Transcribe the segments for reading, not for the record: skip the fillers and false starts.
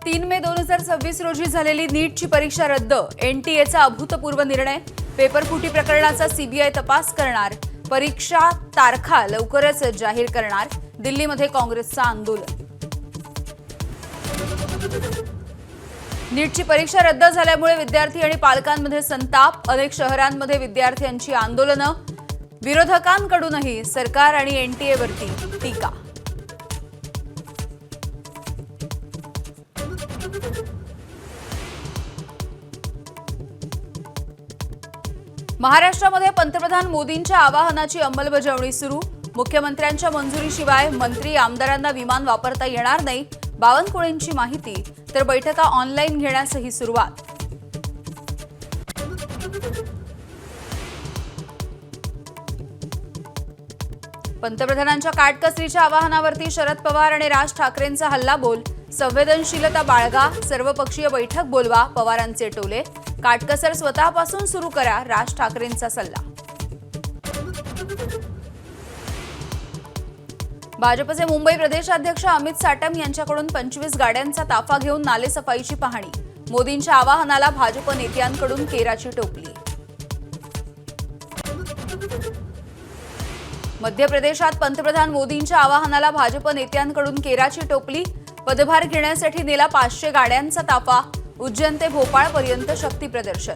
3 मे 2026 रोजी झालेली नीटची परीक्षा रद्द. एनटीएचा अभूतपूर्व निर्णय. पेपर फुटी प्रकरणाचा सीबीआय तपास करणार. परीक्षा तारखा लवकरच जाहीर करणार. दिल्लीमध्ये काँग्रेसचं आंदोलन. नीटची परीक्षा रद्द झाल्यामुळे विद्यार्थी आणि पालकांमध्ये संताप. अनेक शहरांमध्ये विद्यार्थ्यांची आंदोलनं. विरोधकांकडूनही सरकार आणि एनटीएवरती टीका. महाराष्ट्रामध्ये पंतप्रधान मोदींच्या आवाहनाची अंमलबजावणी सुरू. मुख्यमंत्र्यांच्या मंजुरीशिवाय मंत्री आमदारांना विमान वापरता येणार नाही. बावनकुळेंची माहिती. तर बैठका ऑनलाईन घेण्यासही सुरुवात. पंतप्रधानांच्या काटकसरीच्या आवाहनावरती शरद पवार आणि राज ठाकरेंचा हल्लाबोल. संवेदनशीलता बाळगा, सर्वपक्षीय बैठक बोलवा, पवारांचे टोले. काटकसर स्वतःपासून सुरू करा, राज ठाकरेंचा सल्ला. भाजपचे मुंबई प्रदेशाध्यक्ष अमित साटम यांच्याकडून 25 गाड्यांचा ताफा घेऊन नालेसफाईची पाहणी. मोदींच्या आवाहनाला भाजप नेत्यांकडून केराची टोपली. मध्य प्रदेशात पंतप्रधान मोदींच्या आवाहनाला भाजप नेत्यांकडून केराची टोपली. पदभार घेण्यासाठी नेला 500 गाड्यांचा ताफा. उज्जैन ते भोपाळपर्यंत शक्ती प्रदर्शन.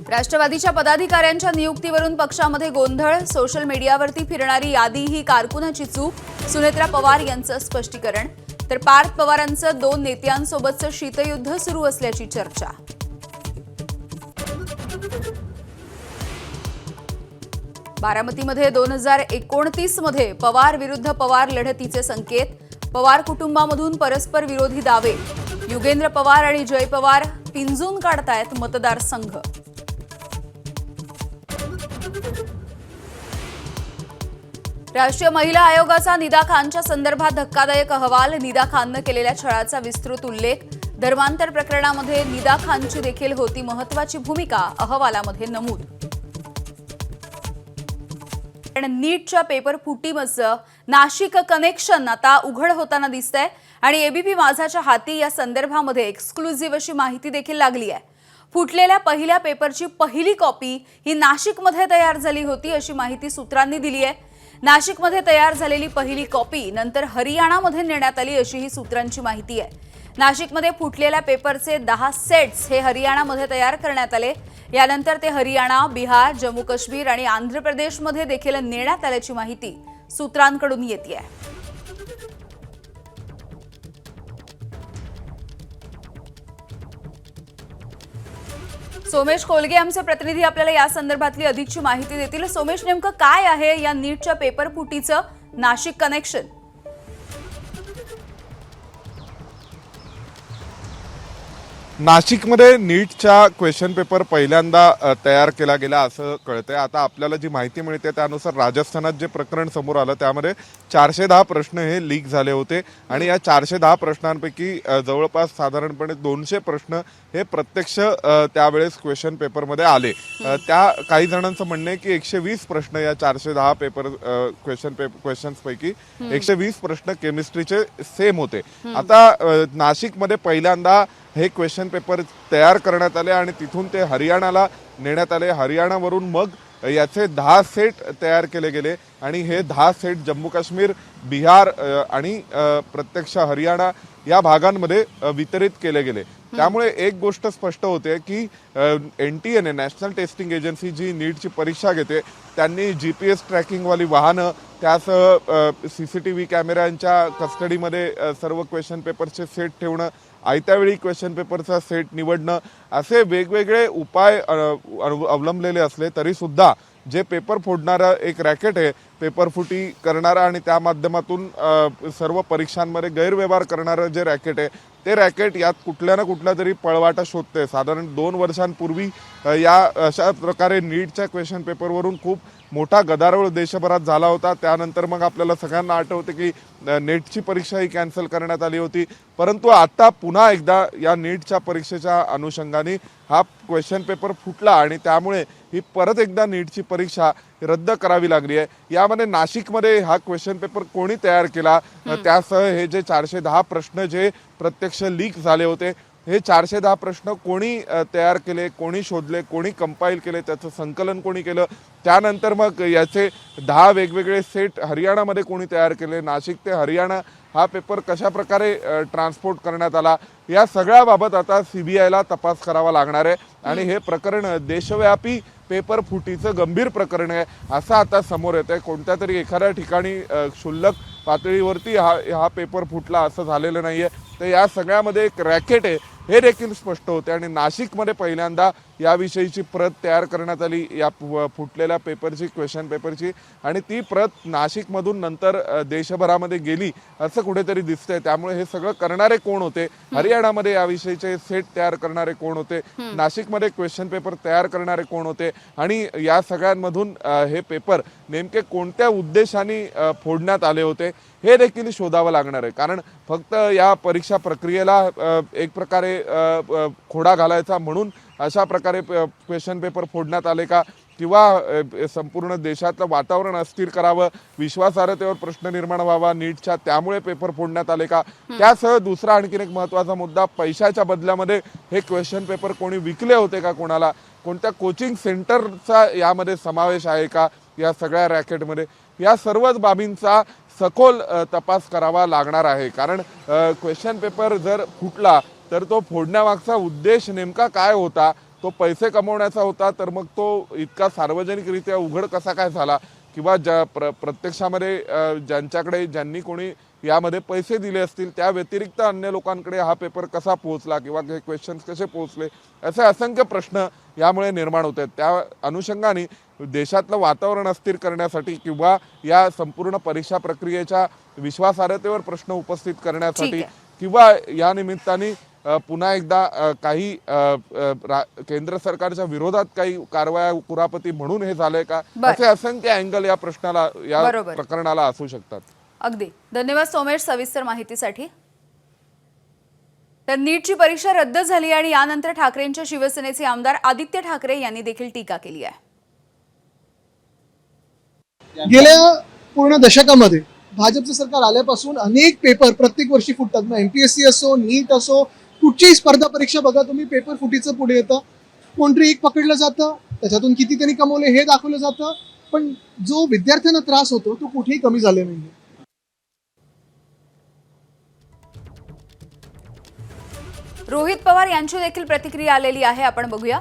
राष्ट्रवादीच्या पदाधिकाऱ्यांच्या नियुक्तीवरून पक्षामध्ये गोंधळ. सोशल मीडियावरती फिरणारी यादी ही कारकुनाची चूक. सुनेत्रा पवार यांचं स्पष्टीकरण. तर पार्थ पवारांचं 2 नेत्यांसोबतचं शीतयुद्ध सुरू असल्याची चर्चा. बारामतीमध्ये 2029 मध्ये पवार विरुद्ध पवार लढतीचे संकेत. पवार कुटुंबामधून परस्पर विरोधी दावे. युगेंद्र पवार आणि जय पवार पिंजून काढतायत मतदारसंघ. राष्ट्रीय महिला आयोगाचा निदा खानच्या संदर्भात धक्कादायक अहवाल. निदा खाननं केलेल्या छळाचा विस्तृत उल्लेख. धर्मांतर प्रकरणामध्ये निदा खानची देखील होती महत्वाची भूमिका, अहवालामध्ये नमूद. नीटच्या पेपर फुटीमचं नाशिक कनेक्शन आता उघड होताना दिसतंय आणि एबीपी माझाच्या हाती या संदर्भामध्ये एक्सक्लुझिव्ह अशी माहिती देखील लागली आहे. फुटलेल्या पहिल्या पेपरची पहिली कॉपी ही नाशिकमध्ये तयार झाली होती अशी माहिती सूत्रांनी दिली आहे. नाशिकमध्ये तयार झालेली पहिली कॉपी नंतर हरियाणामध्ये नेण्यात आली अशी ही सूत्रांची माहिती आहे. नाशिकमध्ये फुटलेल्या पेपरचे 10 सेट्स हे हरियाणामध्ये तयार करण्यात आले. यानंतर ते हरियाणा, बिहार, जम्मू काश्मीर आणि आंध्र प्रदेशमध्ये देखील नेण्यात आल्याची माहिती सूत्रांकडून येते. सोमेश कोलगे आमचे प्रतिनिधी आपल्याला या संदर्भातली अधिकची माहिती देतील. सोमेश, नेमकं काय आहे या नीटच्या पेपर फुटीचं नाशिक कनेक्शन? नाशिकमध्ये नीटचा क्वेश्चन पेपर पहिल्यांदा तयार केला गेला असं कळतंय. आता आपल्याला जी माहिती मिळते त्यानुसार राजस्थानात जे प्रकरण समोर आलं त्यामध्ये 410 प्रश्न हे लीक झाले होते आणि या 410 प्रश्नांपैकी जवळपास साधारणपणे 200 प्रश्न हे प्रत्यक्ष त्यावेळेस क्वेश्चन पेपरमध्ये आले. त्या काही जणांचं म्हणणं आहे की 120 प्रश्न या 410 पेपर क्वेश्चन्सपैकी 120 प्रश्न केमिस्ट्रीचे सेम होते. आता नाशिकमध्ये पहिल्यांदा हे क्वेश्चन पेपर तयार करण्यात आले आणि तिथून ते हरियाणाला नेण्यात आले. हरियाणावरून मग याचे 10 सेट तयार केले गेले आणि हे 10 सेट जम्मू काश्मीर, बिहार आणि प्रत्यक्ष हरियाणा या भागांमध्ये वितरित केले गेले. त्यामुळे एक गोष्ट स्पष्ट होते की एनटीएने, नॅशनल टेस्टिंग एजन्सी जी नीटची परीक्षा घेते, त्यांनी GPS ट्रॅकिंगवाली वाहनं, त्यासह CCTV कॅमेऱ्यांच्या कस्टडीमध्ये सर्व क्वेश्चन पेपरचे सेट ठेवणं, आयत्यावेळी क्वेश्चन पेपरचा सेट निवडणं, असे वेगवेगळे उपाय अवलंबलेले असले तरी सुद्धा जे पेपर फोडणारा एक रॅकेट आहे, पेपर फुटी करणारा आणि त्या माध्यमातून सर्व परीक्षांमध्ये गैरव्यवहार करणारं जे रॅकेट आहे, ते रॅकेट यात कुठल्या ना कुठला तरी पळवाटा शोधते. साधारण 2 वर्षांपूर्वी या अशा प्रकारे नीटच्या क्वेश्चन पेपरवरून खूप मोठा गदारोळ देशभरात झाला होता. त्यानंतर मग आपल्याला सगळ्यांना आठवते की नेटची परीक्षा ही कॅन्सल करण्यात आली होती. परंतु आता पुन्हा एकदा या नीटच्या परीक्षेच्या अनुषंगाने हा क्वेश्चन पेपर फुटला आणि त्यामुळे ही परत एकदा नीटची परीक्षा रद्द करावी लागली आहे। यामध्ये नाशिकमध्ये हा क्वेश्चन पेपर कोणी तयार केला, त्यासह हे जे 410 प्रश्न जे प्रत्यक्ष लीक झाले होते, हे 410 प्रश्न कोणी तयार केले, कोणी शोधले, कोणी कंपाईल केले, त्याचं संकलन कोणी केलं, त्यानंतर मग याचे 10 वेगवेगळे सेट हरियाणामध्ये कोणी तयार केले, नाशिक ते हरियाणा हा पेपर कशा प्रकारे ट्रान्सपोर्ट करण्यात आला, या सगळ्याबाबत आता CBIला तपास करावा लागणार आहे। आणि हे प्रकरण देशव्यापी पेपर फुटीचं गंभीर प्रकरण आहे असं आता समोर येत आहे। कोणत्या तरी एखाद्या ठिकाणी क्षुल्लक पातळीवरती हा पेपर फुटला असं झालेलं नाही आहे। तर या सगळ्यामध्ये एक रॅकेट आहे हे देखील स्पष्ट होते। आणि नाशिकमध्ये पहिल्यांदा याविषयीची प्रत तयार करण्यात आली या फुटलेल्या पेपरची, क्वेश्चन पेपरची, आणि ती प्रत नाशिकमधून नंतर देशभरामध्ये गेली असं कुठेतरी दिसतंय। त्यामुळे हे सगळं करणारे कोण होते, हरियाणामध्ये याविषयीचे सेट तयार करणारे कोण होते, नाशिकमध्ये क्वेश्चन पेपर तयार करणारे कोण होते, आणि या सगळ्यांमधून हे पेपर नेमके कोणत्या उद्देशाने फोडण्यात आले होते हे देखील शोधावं लागणार आहे। कारण फक्त या परीक्षा प्रक्रियेला एक प्रकारे खोडा घालायचा म्हणून अशा प्रकारे क्वेश्चन पेपर फोडण्यात आले का, किंवा संपूर्ण देशातलं वातावरण अस्थिर करावं, विश्वासार्हतेवर प्रश्न निर्माण व्हावा नीटच्या, त्यामुळे पेपर फोडण्यात आले का, त्यासह दुसरा आणखीन एक महत्त्वाचा मुद्दा, पैशाच्या बदल्यामध्ये हे क्वेश्चन पेपर कोणी विकले होते का कोणाला, कोणत्या कोचिंग सेंटरचा यामध्ये समावेश आहे का या सगळ्या रॅकेटमध्ये, या सर्वच बाबींचा सखोल तपास करावा लागणार आहे। कारण क्वेश्चन पेपर जर फुटला तर तो फोडण्यामागचा उद्देश नेमका काय होता, तो पैसे कमवण्याचा होता, तर मग तो इतका सार्वजनिकरित्या उघड कसा काय झाला, किंवा प्रत्यक्षामध्ये ज्यांनी कोणी यामध्ये पैसे दिले असतील त्या व्यतिरिक्त अन्य लोकांकडे हा पेपर कसा पोहोचला, किंवा हे क्वेश्चन्स कसे पोहोचले, असे असंख्य प्रश्न यामुळे निर्माण होत आहेत। त्या अनुषंगाने देशातलं वातावरण अस्थिर करण्यासाठी किंवा या संपूर्ण परीक्षा प्रक्रियेच्या विश्वासार्हतेवर प्रश्न उपस्थित करण्यासाठी, किंवा या निमित्ताने पुन्हा एकदा काही केंद्र सरकारच्या विरोधात काही कारवाया कुरापती म्हणून हे झालंय का, असे असंख्य अँगल या प्रश्नाला, या प्रकरणाला असू शकतात। अगदी धन्यवाद सोमेश सविस्तर माहितीसाठी। तर नीटची परीक्षा रद्द झाली आणि यानंतर ठाकरेंच्या शिवसेनेचे आमदार आदित्य ठाकरे यांनी देखील टीका केली आहे। गेल्या पूर्ण दशकामध्ये भाजपचं सरकार आल्यापासून अनेक पेपर प्रत्येक वर्षी फुटतात। मग MPSC असो, नीट असो, कुठचीही स्पर्धा परीक्षा बघा तुम्ही, पेपर फुटीचं पुढे येतं, कोणतरी एक पकडलं जातं, त्याच्यातून किती त्यांनी कमवले हे दाखवलं जातं, पण जो विद्यार्थ्यांना त्रास होतो तो कुठेही कमी झाले नाही। रोहित पवार यांची देखील प्रतिक्रिया आलेली आहे, आपण बघूया।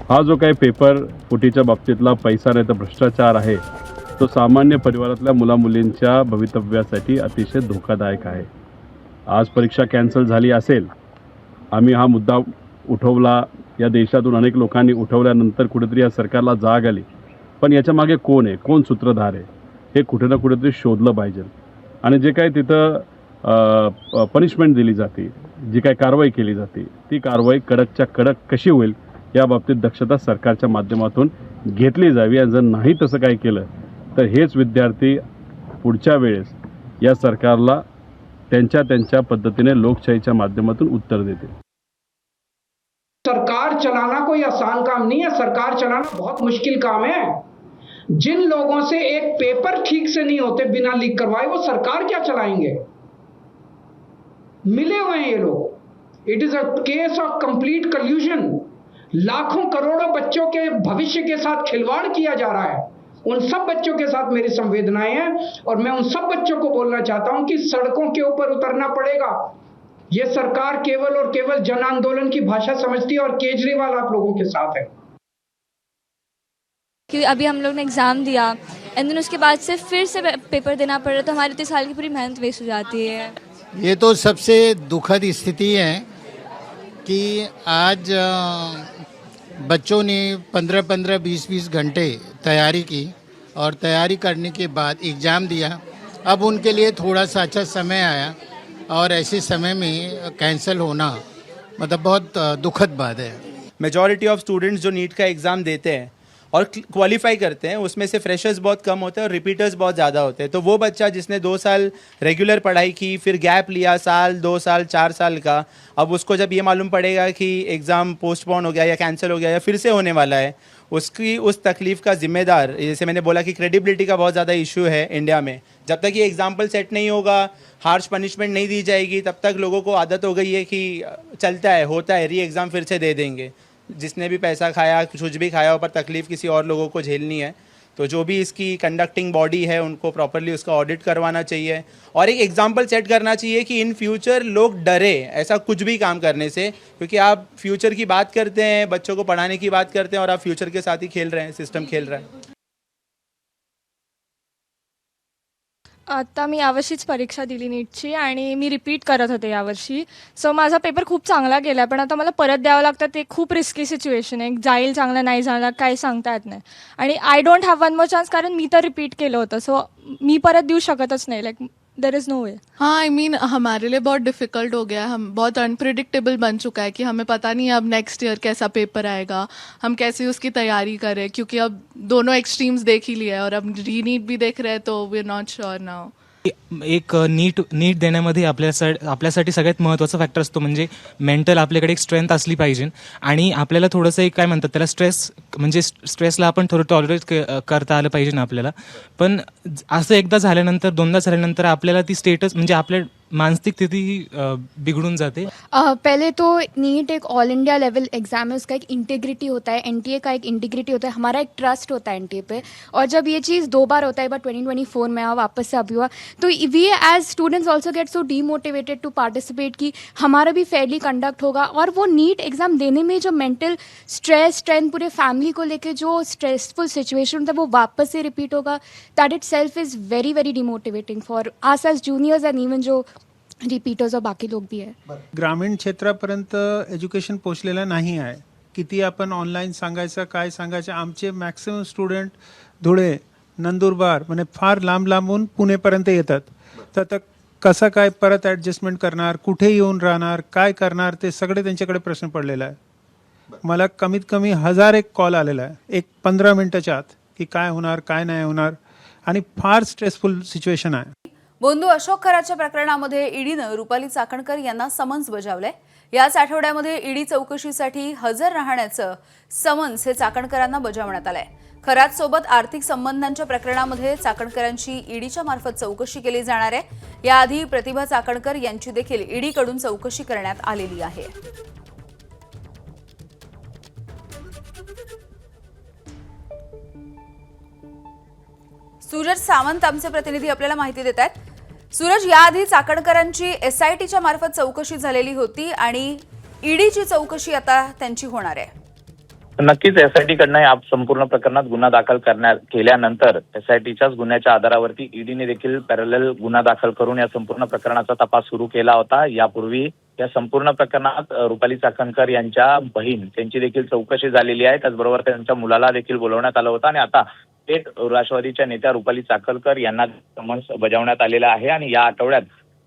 हा जो काही पेपर फुटीच्या बाबतीतला पैसा नाही तर भ्रष्टाचार आहे, तो सामान्य परिवारातल्या मुलामुलींच्या भवितव्यासाठी अतिशय धोकादायक आहे। आज परीक्षा कॅन्सल झाली असेल, आम्ही हा मुद्दा उठवला, या देशातून अनेक लोकांनी उठवल्यानंतर कुठेतरी या सरकारला जाग आली, पण याच्या मागे कोण आहे, कोण सूत्रधार आहे, हे कुठे ना कुठेतरी शोधलं पाहिजे। आणि जे काही तिथं पनिशमेंट दिली जाते, जी काही कारवाई केली जाते, ती कारवाई कडकच्या कडक कशी होईल या बाबतीत दक्षता सरकारच्या माध्यमातून घेतली जावी। आणि जर नाही तसं काही केलं तर हेच विद्यार्थी पुढच्या वेळेस या सरकारला त्यांच्या पद्धतीने लोकशाहीच्या माध्यमातून उत्तर देतील। सरकार चलाना कोई आसान काम नहीं है, सरकार चलाना बहुत मुश्किल काम है। जिन लोगों से एक पेपर ठीक से नहीं होते बिना लीक करवाए, वो सरकार क्या चलाएंगे? मिले हुए हैं ये लोग। It is a case of complete कल्यूजन। लाखों करोड़ों बच्चों के भविष्य के साथ खिलवाड़ किया जा रहा है। उन सब बच्चों के साथ मेरी संवेदनाएं हैं और मैं उन सब बच्चों को बोलना चाहता हूं कि सड़कों के ऊपर उतरना पड़ेगा। ये सरकार केवल और केवल जन आंदोलन की भाषा समझती है और केजरीवाल आप लोगों के साथ है। कि अभी हम लोग ने एग्ज़ाम दिया एंड देन उसके बाद से फिर से पेपर देना पड़ रहा, तो हमारी 3 साल की पूरी मेहनत वेस्ट हो जाती है। ये तो सबसे दुखद स्थिति है कि आज बच्चों ने 15-15, 20-20 घंटे तैयारी की और तैयारी करने के बाद एग्ज़ाम दिया। अब उनके लिए थोड़ा सा अच्छा समय आया और ऐसे समय में कैंसिल होना मतलब बहुत दुखद बात है। मेजॉरिटी ऑफ स्टूडेंट्स जो नीट का एग्ज़ाम देते हैं और क्वालिफाई करते हैं, उसमें से फ्रेशर्स बहुत कम होते हैं और रिपीटर्स बहुत ज़्यादा होते हैं। तो वो बच्चा जिसने 2 साल रेगुलर पढ़ाई की, फिर गैप लिया साल, 2 साल, 4 साल का, अब उसको जब ये मालूम पड़ेगा कि एग्ज़ाम पोस्टपोन हो गया या कैंसिल हो गया या फिर से होने वाला है, उसकी उस तकलीफ़ का जिम्मेदार, जैसे मैंने बोला कि क्रेडिबिलिटी का बहुत ज़्यादा इशू है इंडिया में। जब तक ये एग्जाम्पल सेट नहीं होगा, हार्श पनिशमेंट नहीं दी जाएगी, तब तक लोगों को आदत हो गई है कि चलता है, होता है, री एग्ज़ाम फिर से दे देंगे। जिसने भी पैसा खाया, कुछ भी खाया हो, पर तकलीफ़ किसी और लोगों को झेलनी है। तो जो भी इसकी कंडक्टिंग बॉडी है उनको प्रॉपरली उसका ऑडिट करवाना चाहिए और एक एग्जाम्पल सेट करना चाहिए कि इन फ्यूचर लोग डरे ऐसा कुछ भी काम करने से, क्योंकि आप फ्यूचर की बात करते हैं, बच्चों को पढ़ाने की बात करते हैं और आप फ्यूचर के साथ ही खेल रहे हैं, सिस्टम खेल रहा है। आता मी यावर्षीच परीक्षा दिली नीटची आणि मी रिपीट करत होते यावर्षी. सो माझा पेपर खूप चांगला गेला आहे, पण आता मला परत द्यावं लागतं. ते खूप रिस्की सिच्युएशन आहे. जाईल चांगलं, नाही जाणार काही सांगता येत नाही. आणि I don't have one more chance, कारण मी तर रिपीट केलं होतं. सो मी परत देऊ शकतच नाही. लाईक देर इज़ नो वे. हाँ, आई मीन हमारे लिए बहुत डिफ़िकल्ट हो गया है. हम बहुत अनप्रिडिक्टेबल बन चुका है कि हमें पता नहीं अब नेक्स्ट ईयर कैसा पेपर आएगा, हम कैसे उसकी तैयारी करें, क्योंकि अब दोनों एक्सट्रीम्स देख ही लिया है और अब री नीट भी देख रहे हैं, तो we are not sure now. एक नीट देण्यामध्ये आपल्यासाठी सगळ्यात महत्त्वाचा फॅक्टर असतो म्हणजे मेंटल आपल्याकडे एक स्ट्रेंथ असली पाहिजे आणि आपल्याला थोडंसं एक काय म्हणतात त्याला स्ट्रेसला आपण थोडं टॉलरेट करता आलं पाहिजे ना आपल्याला. पण असं एकदा झाल्यानंतर, दोनदा झाल्यानंतर आपल्याला ती स्टेटस म्हणजे आपल्या मानसिक स्थिति बिगड़ून जाते. पहले तो नीट एक ऑल इंडिया लेवल एग्जाम है, उसका एक इंटीग्रिटी होता है, एनटीए का एक इंटीग्रिटी होता है, हमारा एक ट्रस्ट होता है एनटीए पे. और जब ये चीज़ 2 बार होता है, एक बार 2024 में वापस से अभी हुआ, तो we as students also get so demotivated to participate कि हमारा भी फेयरली कंडक्ट होगा. और वो नीट एग्ज़ाम देने में जो मेंटल स्ट्रेस, स्ट्रेंथ, पूरे फैमिली को लेके जो स्ट्रेसफुल सिचुएशन होता है वो वापस से रिपीट होगा. That itself is very very demotivating for us as juniors and even जो रिपीटर्स और बाकी लोग भी आहे. ग्रामीण क्षेत्रापर्यंत एज्युकेशन पोचलेलं नाही आहे. किती आपण ऑनलाईन सांगायचं, काय सांगायचं. आमचे मॅक्सिमम स्टुडंट धुळे, नंदुरबार म्हणजे फार लांब लांबून पुणेपर्यंत येतात. तर आता कसं काय परत ॲडजस्टमेंट करणार, कुठे येऊन राहणार, काय करणार, ते सगळे त्यांच्याकडे प्रश्न पडलेला आहे. मला कमीत कमी 1000 एक कॉल आलेला आहे एक 15 मिनिटाच्या आत की काय होणार, काय नाही होणार, आणि फार स्ट्रेसफुल सिच्युएशन आहे. बोंधू अशोक खराच्या प्रकरणामध्ये ईडीनं रुपाली चाकणकर यांना समन्स बजावलंय. याच आठवड्यामध्ये ईडी चौकशीसाठी हजर राहण्याचं समन्स हे चाकणकरांना बजावण्यात आलंय. खरात सोबत आर्थिक संबंधांच्या प्रकरणामध्ये चाकणकरांची ईडीच्या मार्फत चौकशी केली जाणार आहे. याआधी प्रतिभा चाकणकर यांची देखील ईडीकडून चौकशी करण्यात आलेली आहे. सूरज सावंत आमचे प्रतिनिधी आपल्याला माहिती देत आहेत. सूरज, याआधी चाकणकरांची एसआयटीच्या मार्फत चौकशी झालेली होती आणि ईडीची चौकशी आता त्यांची होणार आहे. नक्कीच एसआयटी कडनं या संपूर्ण प्रकरणात गुन्हा दाखल केल्यानंतर एसआयटीच्याच गुन्ह्याच्या आधारावरती ईडीने देखील पॅरलल गुन्हा दाखल करून या संपूर्ण प्रकरणाचा तपास सुरू केला होता. यापूर्वी या संपूर्ण प्रकरणात रुपाली चाकणकर यांच्या बहीण त्यांची देखील चौकशी झालेली आहे. त्याचबरोबर त्यांच्या मुलाला देखील बोलवण्यात आलं होतं आणि आता थेट राष्ट्रवादीच्या नेत्या रुपाली चाकणकर यांना समन्स बजावण्यात आलेला आहे आणि या आठवड्यात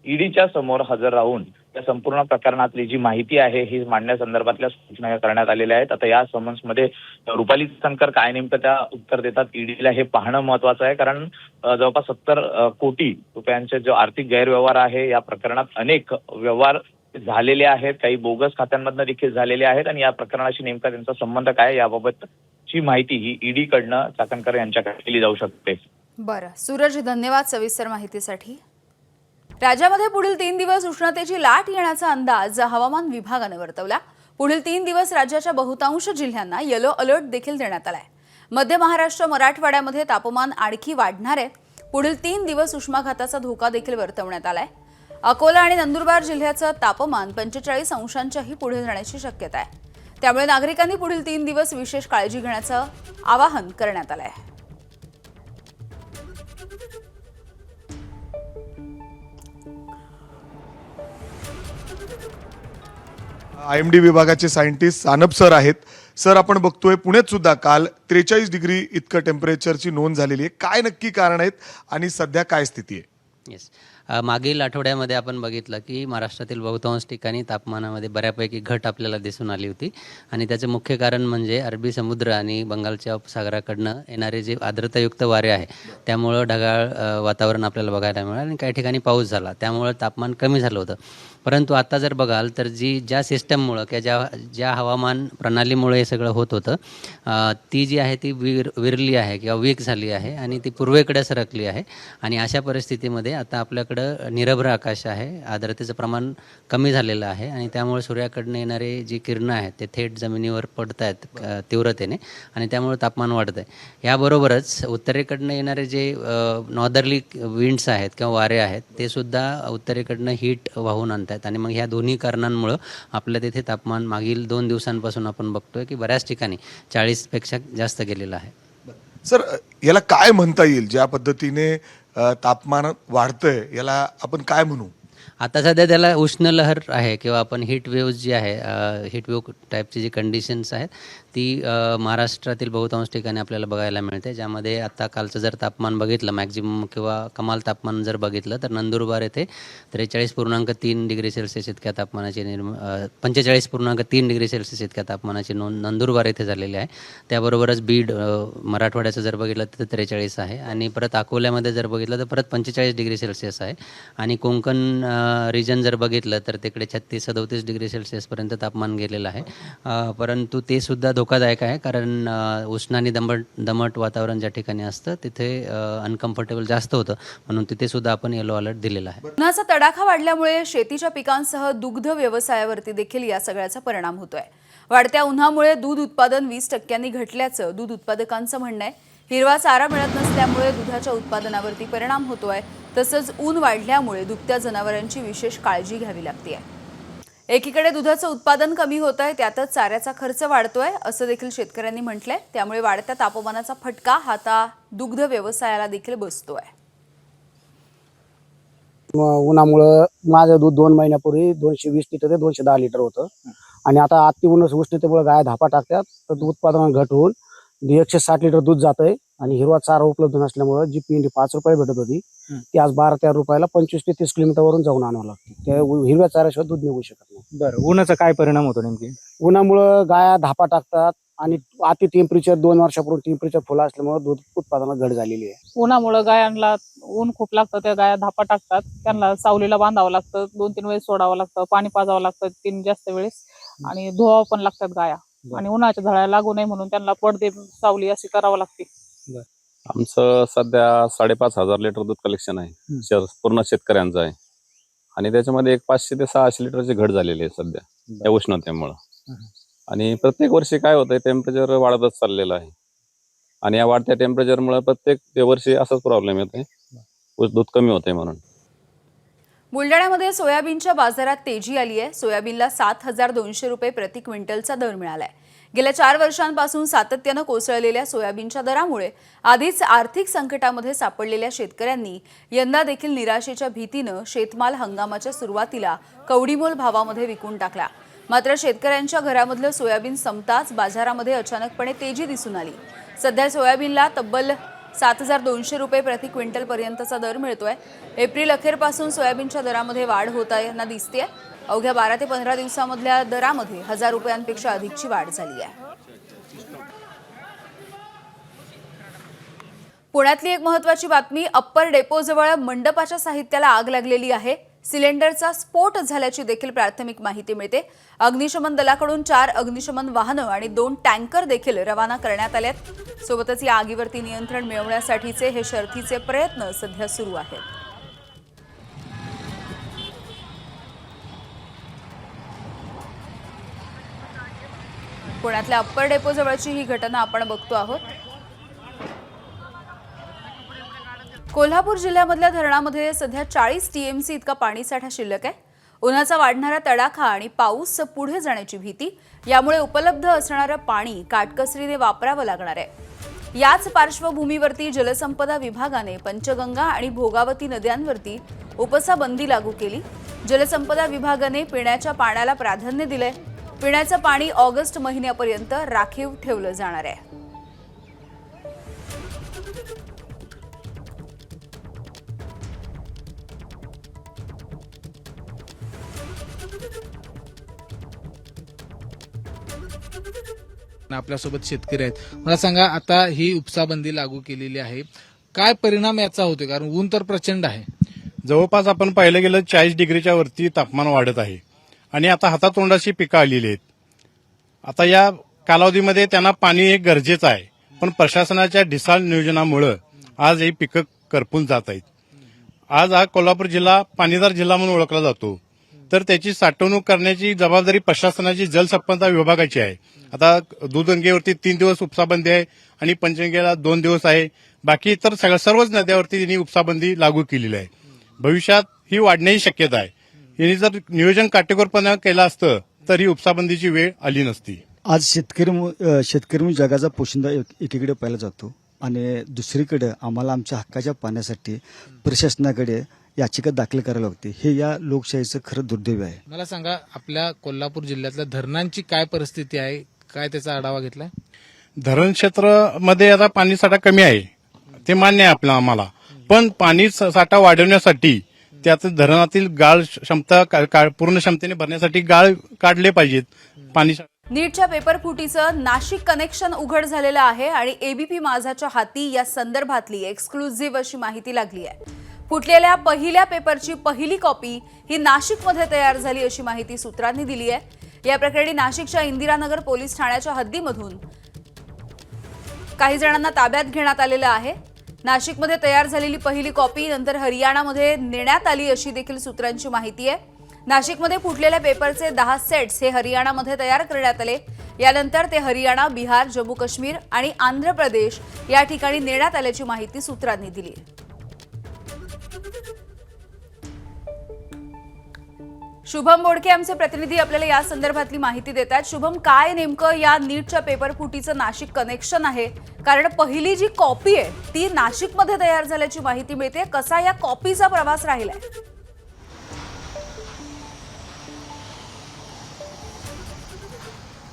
ईडीच्या समोर हजर राहून या संपूर्ण प्रकरणातली जी माहिती आहे ही मांडण्यासंदर्भातल्या सूचना करण्यात आलेल्या आहेत. आता या समन्समध्ये रुपाली चाकणकर काय नेमकं त्या उत्तर देतात ईडीला हे पाहणं महत्वाचं आहे, कारण जवळपास 70 कोटी रुपयांचे जो आर्थिक गैरव्यवहार आहे या प्रकरणात अनेक व्यवहार झालेले आहेत, काही बोगस खात्यांमधनं देखील झालेले आहेत आणि या प्रकरणाशी नेमका त्यांचा संबंध काय याबाबतची माहिती ही ईडी कडनं चाकणकर यांच्याकडे केली जाऊ शकते. बरं सूरज, धन्यवाद सविस्तर माहितीसाठी. राज्यामध्ये पुढील 3 दिवस उष्णतेची लाट येण्याचा अंदाज हवामान विभागाने वर्तवला. पुढील 3 दिवस राज्याच्या बहुतांश जिल्ह्यांना येलो अलर्ट देखील देण्यात आलाय. मध्य महाराष्ट्र, मराठवाड्यामध्ये तापमान आणखी वाढणार आहे. पुढील 3 दिवस उष्माघाताचा धोका देखील वर्तवण्यात आलाय. अकोला आणि नंदुरबार जिल्ह्याचं तापमान 45 अंशांच्याही पुढे जाण्याची शक्यता आहे. त्यामुळे नागरिकांनी पुढील 3 दिवस विशेष काळजी घेण्याचं आवाहन करण्यात आलंय. IMD विभागाचे सायंटिस्ट सानप सर आहेत. सर, आपण बघतोय पुण्यात सुद्धा काल 43 डिग्री इतकं टेम्परेचरची नोंद झालेली आहे. काय नक्की कारण आहेत आणि सध्या काय स्थिती आहे? येस, मागील आठवड्यामध्ये आपण बघितलं की महाराष्ट्रातील बहुतांश ठिकाणी तापमानामध्ये बऱ्यापैकी घट आपल्याला दिसून आली होती आणि त्याचं मुख्य कारण म्हणजे अरबी समुद्र आणि बंगालच्या उपसागराकडनं येणारे जे आर्द्रतायुक्त वारे आहे त्यामुळं ढगाळ वातावरण आपल्याला बघायला मिळालं आणि काही ठिकाणी पाऊस झाला, त्यामुळं तापमान कमी झालं होतं. परंतु आता जर बघाल तर ज्या सिस्टममुळं किंवा ज्या हवामान प्रणालीमुळे हे सगळं होत होतं ती जी आहे ती विरली आहे किंवा वीक झाली आहे आणि ती पूर्वेकडे सरकली आहे आणि अशा परिस्थितीमध्ये आता आपल्याकडं निरभ्र आकाश आहे, आर्द्रतेचं प्रमाण कमी झालेलं आहे आणि त्यामुळे सूर्याकडनं येणारे जी किरणं आहेत ते थेट जमिनीवर पडत आहेत तीव्रतेने आणि त्यामुळे तापमान वाढत आहे. याबरोबरच उत्तरेकडनं येणारे जे नॉर्दर्ली विंड्स आहेत किंवा वारे आहेत ते सुद्धा उत्तरेकडनं हीट वाहून आणतात आणि मग ह्या दोन्ही कारणांमुळं आपल्या तिथे तापमान मागील 2 दिवसांपासून आपण बघतोय की बऱ्याच ठिकाणी 40पेक्षा जास्त गेलेलं आहे. सर, याला काय म्हणता येईल? ज्या पद्धतीने तापमान वाढतंय याला आपण काय म्हणू? आता सध्या त्याला उष्ण लहर आहे किंवा आपण हीट वेव्ह जी आहे हीट वेव्ह टाईपची जी कंडिशन्स आहेत ती महाराष्ट्रातील बहुतांश ठिकाणी आपल्याला बघायला मिळते, ज्यामध्ये आता कालचं जर तापमान बघितलं मॅक्झिमम किंवा कमाल तापमान जर बघितलं तर नंदुरबार येथे 43.3 डिग्री सेल्सिअस इतक्या तापमानाची 45.3 डिग्री सेल्सिअस इतक्या तापमानाची नोंद नंदुरबार येथे झालेली आहे. त्याबरोबरच बीड मराठवाड्याचं जर बघितलं तर 43 आहे आणि परत अकोल्यामध्ये जर बघितलं तर परत 45 डिग्री सेल्सिअस आहे आणि कोकण रिजन जर बघितलं तर तिकडे 36-37 डिग्री सेल्सिअसपर्यंत तापमान गेलेलं आहे. परंतु ते सुद्धा धोकादायक आहे कारण उष्ण आणि दमट वातावरण ज्या ठिकाणी असतं तिथे अनकम्फर्टेबल जास्त होतं, म्हणून तिथे सुद्धा आपण येलो अलर्ट दिलेला आहे. उन्हाचा तडाखा वाढल्यामुळे शेतीच्या पिकांसह दुग्ध व्यवसायावरती देखील या सगळ्याचा परिणाम होतोय. वाढत्या उन्हामुळे दूध उत्पादन 20% घटल्याचं दूध उत्पादकांचं म्हणणं आहे. हिरवा चारा मिळत नसल्यामुळे दुधाच्या उत्पादनावरती परिणाम होतोय, तसंच ऊन वाढल्यामुळे दुभत्या जनावरांची विशेष काळजी घ्यावी लागते. एकीकडे दुधाचं उत्पादन कमी होत आहे, त्यातच चाऱ्याचा खर्च वाढतोय असं देखील शेतकऱ्यांनी म्हटलंय. त्यामुळे वाढत्या तापमानाचा फटका आता दुग्ध व्यवसायाला देखील बसतोय. उन्हामुळं माझं दूध 2 महिन्यापूर्वी 220 लिटर ते 210 लिटर होतं आणि आता अति उष्णतेमुळे गाय धापा टाकतात तर दूध उत्पादन घट होऊन 160 लिटर दूध जात आहे आणि हिरवा चारा उपलब्ध नसल्यामुळे जी पिंडी 5 रुपये भेटत होती ती आज 12-13 रुपयाला 25 ते 30 किलोमीटरवरून जाऊन आणावं लागते. त्या हिरव्या चाऱ्याशिवाय दूध निघू शकत नाही. बरं, उन्हाचा काय परिणाम होतो नेमकी? उन्हामुळं गाया धापा टाकतात आणि अति टेम्परेचर 2 वर्षापूर्वी टेम्परेचर फुलं असल्यामुळे दूध उत्पादनात घट झालेली आहे. उन्हामुळे गायांना ऊन खूप लागतं, त्या गाया धापा टाकतात, त्यांना सावलीला बांधावं लागतं, 2-3 वेळेस सोडावं लागतं, पाणी पाजावं लागतं 3 जास्त वेळेस आणि धुवावं पण लागतात गाया आणि उन्हाच्या झळा लागू नये म्हणून त्यांना पडदे सावली अशी करावं लागते. आमचं सध्या 5,500 लिटर दूध कलेक्शन आहे, पूर्ण शेतकऱ्यांचं आहे आणि त्याच्यामध्ये एक 500 ते 600 लिटरची घट झालेली आहे सध्या या उष्णतेमुळं. आणि प्रत्येक वर्षी काय होतंय, टेम्परेचर वाढतच चाललेलं आहे आणि या वाढत्या टेम्परेचरमुळे प्रत्येक वर्षी असाच प्रॉब्लेम येतोय, दूध कमी होतंय म्हणून. बुलढाण्यामध्ये सोयाबीनच्या बाजारात तेजी आली आहे. सोयाबीनला 7,200 रुपये प्रति क्विंटलचा दर मिळालाय. गेल्या 4 वर्षांपासून सातत्यानं कोसळलेल्या सोयाबीनच्या दरामुळे आधीच आर्थिक संकटामध्ये सापडलेल्या शेतकऱ्यांनी यंदा देखील निराशेच्या भीतीनं शेतमाल हंगामाच्या सुरुवातीला कवडीमोल भावामध्ये विकून टाकला. मात्र शेतकऱ्यांच्या घरामधलं सोयाबीन संपताच बाजारामध्ये अचानकपणे तेजी दिसून आली. सध्या सोयाबीनला तब्बल 7,200 रुपये प्रति क्विंटल पर्यंतचा दर मिळतोय. एप्रिल अखेरपासून सोयाबीनच्या दरामध्ये वाढ होताना दिसतेय. अवघ्या 12 ते 15 दिवसामधल्या दरामध्ये 1,000 रुपयांपेक्षा अधिकची वाढ झाली आहे. पुण्यातली एक महत्त्वाची बातमी. अप्पर डेपोजवळ मंडपाच्या साहित्याला आग लागलेली आहे. सिलेंडरचा स्फोट झाल्याची देखील प्राथमिक माहिती मिळते. अग्निशमन दलाकडून 4 अग्निशमन वाहनं आणि 2 टँकर देखील रवाना करण्यात आलेत. सोबतच या आगीवरती नियंत्रण मिळवण्यासाठीचे हे शर्थीचे प्रयत्न सध्या सुरू आहेत. पुण्यातल्या अप्पर डेपोजवळची ही घटना आपण बघतो आहोत. कोल्हापूर जिल्ह्यामधल्या धरणामध्ये सध्या 40 TMC इतका पाणीसाठा शिल्लक आहे. उन्हाचा वाढणारा तडाखा आणि पाऊस पुढे जाण्याची भीती यामुळे उपलब्ध असणारं पाणी काटकसरीने वापरावं लागणार आहे. याच पार्श्वभूमीवरती जलसंपदा विभागाने पंचगंगा आणि भोगावती नद्यांवरती उपसा बंदी लागू केली. जलसंपदा विभागाने पिण्याच्या पाण्याला प्राधान्य दिलंय. पिण्याचं पाणी ऑगस्ट महिन्यापर्यंत राखीव ठेवलं जाणार आहे. आपल्यासोबत शेतकरी आहेत. मला सांगा, आता ही उपसाबंदी लागू केलेली आहे, काय परिणाम याचा होतोय? कारण ऊन तर प्रचंड आहे. जवळपास आपण पाहिलं गेलं 40 डिग्रीच्या वरती तापमान वाढत आहे आणि आता हातातोंडाची पिकं आलेली आहेत. आता या कालावधीमध्ये त्यांना पाणी एक गरजेचं आहे, पण प्रशासनाच्या ढिसाळ नियोजनामुळं आज ही पिकं करपून जात आहेत. आज हा कोल्हापूर जिल्हा पाणीदार जिल्हा म्हणून ओळखला जातो, तर त्याची साठवणूक करण्याची जबाबदारी प्रशासनाची जलसंपदा विभागाची आहे. आता दूधगंगेवरती 3 दिवस उपसाबंदी आहे आणि पंचगंगेला 2 दिवस आहे. बाकी इतर सर्वच नद्यावरती त्यांनी उपसाबंदी लागू केलेली आहे. भविष्यात ही वाढण्याची शक्यता आहे. यांनी जर नियोजन काटेकोरपणे केलं असतं तर ही उपसाबंदीची वेळ आली नसती. आज शेतकरी जगाचा पोशिंदा एकीकडे पाहिला जातो आणि दुसरीकडे आम्हाला आमच्या हक्काच्या पाण्यासाठी प्रशासनाकडे याचिका दाखल करावी लागते. हे या लोकशाहीचं खरं दुर्दैव आहे. मला सांगा, आपल्या कोल्हापूर जिल्ह्यातल्या धरणांची काय परिस्थिती आहे, काय त्याचा आढावा घेतलाय? धरण क्षेत्रामध्ये आता पाणी साठा कमी आहे, ते मान्य आहे आम्हाला, पण पाणी साठा वाढवण्यासाठी त्यात धरणातील गाळ क्षमता पूर्ण क्षमतेने भरण्यासाठी गाळ काढले पाहिजेत. पाणी नीटच्या पेपर फुटीचं नाशिक कनेक्शन उघड झालेलं आहे आणि एबीपी माझाच्या हाती या संदर्भातली एक्सक्लुझिव्ह अशी माहिती लागली आहे. फुटलेल्या पहिल्या पेपरची पहिली कॉपी ही नाशिकमध्ये तयार झाली अशी माहिती सूत्रांनी दिली आहे. या प्रकरणी नाशिकच्या इंदिरानगर पोलीस ठाण्याच्या हद्दीमधून काही जणांना ताब्यात घेण्यात आलेलं आहे. नाशिकमध्ये तयार झालेली पहिली कॉपी नंतर हरियाणामध्ये नेण्यात आली अशी देखील सूत्रांची माहिती आहे. नाशिकमध्ये फुटलेल्या पेपरचे 10 सेट्स हे हरियाणामध्ये तयार करण्यात आले. यानंतर ते हरियाणा, बिहार, जम्मू काश्मीर आणि आंध्र प्रदेश या ठिकाणी नेण्यात आल्याची माहिती सूत्रांनी दिली आहे. शुभम बोडके आमचे प्रतिनिधी आपल्याला या संदर्भातली माहिती देत आहेत. शुभम, काय नेमकं या नीटच्या पेपर फुटीचं नाशिक कनेक्शन आहे? कारण पहिली जी कॉपी आहे ती नाशिकमध्ये तयार झाल्याची माहिती मिळते. कसा या कॉपीचा प्रवास राहिलाय?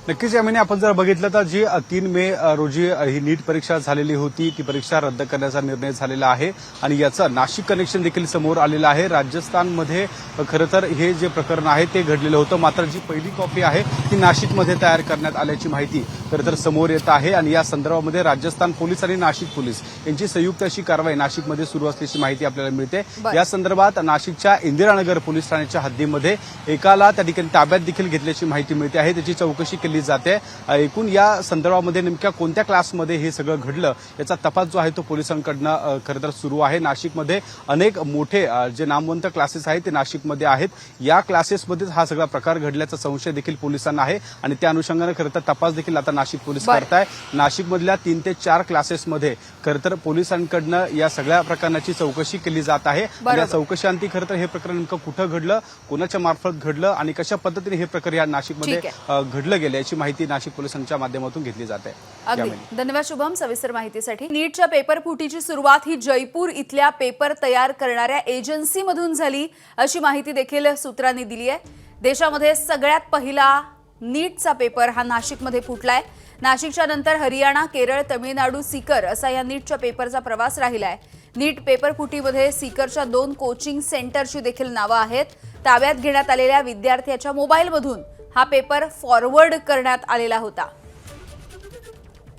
नक्कीच यामिनी आपण जर बघितलं तर जी 3 मे रोजी ही नीट परीक्षा झालेली होती, ती परीक्षा रद्द करण्याचा निर्णय झालेला आहे आणि याचं नाशिक कनेक्शन देखील समोर आलेलं आहे. राजस्थानमध्ये खरं तर हे जे प्रकरण आहे ते घडलेलं होतं, मात्र जी पहिली कॉपी आहे ती नाशिकमध्ये तयार करण्यात आल्याची माहिती खरं तर समोर येत आहे आणि या संदर्भामध्ये राजस्थान पोलीस आणि नाशिक पोलीस यांची संयुक्त अशी कारवाई नाशिकमध्ये सुरू असल्याची माहिती आपल्याला मिळते. या संदर्भात नाशिकच्या इंदिरानगर पोलीस ठाण्याच्या हद्दीमध्ये एकाला त्या ठिकाणी ताब्यात देखील घेतल्याची माहिती मिळते आहे. त्याची चौकशी केली जाते. एकूण या संदर्भामध्ये नेमक्या कोणत्या क्लासमध्ये हे सगळं घडलं याचा तपास जो आहे तो पोलिसांकडनं खरं तर सुरू आहे. नाशिकमध्ये अनेक मोठे जे नामवंत क्लासेस आहेत ते नाशिकमध्ये आहेत. या क्लासेसमध्येच हा सगळा प्रकार घडल्याचा संशय देखील पोलिसांना आहे आणि त्या अनुषंगाने खरं तर तपास देखील आता नाशिक पोलीस करताय. नाशिकमधल्या 3 ते 4 क्लासेसमध्ये खरं तर पोलिसांकडनं या सगळ्या प्रकरणाची चौकशी केली जात आहे. या चौकशीअंती खरं तर हे प्रकरण नेमकं कुठं घडलं, कोणाच्या मार्फत घडलं आणि कशा पद्धतीने हे प्रकरण या नाशिकमध्ये घडलं गेलं याची माहिती नाशिक पोलिसांच्या माध्यमातून घेतली जाते. अगदी धन्यवाद शुभम सविस्तर माहितीसाठी. नीटच्या पेपर फुटीची सुरुवात ही जयपूर इथल्या पेपर तयार करणाऱ्या एजन्सीमधून झाली अशी माहिती देखील सूत्रांनी दिली आहे. देशामध्ये सगळ्यात पहिला नीटचा पेपर हा नाशिकमध्ये फुटलाय. नाशिकच्या नंतर हरियाणा, केरळ, तमिळनाडू, सीकर असा या नीटच्या पेपरचा प्रवास राहिलाय. नीट पेपर फुटीमध्ये सीकरच्या 2 कोचिंग सेंटरची देखील नावं आहेत. ताब्यात घेण्यात आलेल्या विद्यार्थ्याच्या मोबाईलमधून हा पेपर फॉरवर्ड करण्यात आलेला होता.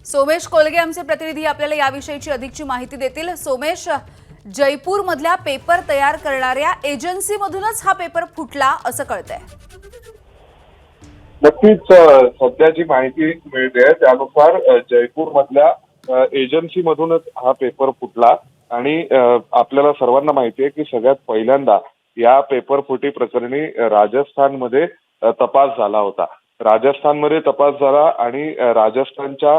सोमेश कोलगे आमचे प्रतिनिधी आपल्याला याविषयीची अधिकची माहिती देतील. सोमेश, जयपूरमधल्या पेपर तयार करणाऱ्या एजन्सीमधूनच हा पेपर फुटला असं कळतंय. नक्कीच सध्याची माहिती मिळते त्यानुसार जयपूरमधल्या एजन्सीमधूनच हा पेपर फुटला आणि आपल्याला सर्वांना माहिती आहे की सगळ्यात पहिल्यांदा या पेपर फुटी प्रकरणी राजस्थानमध्ये तपास झाला होता. राजस्थानमध्ये तपास झाला आणि राजस्थानच्या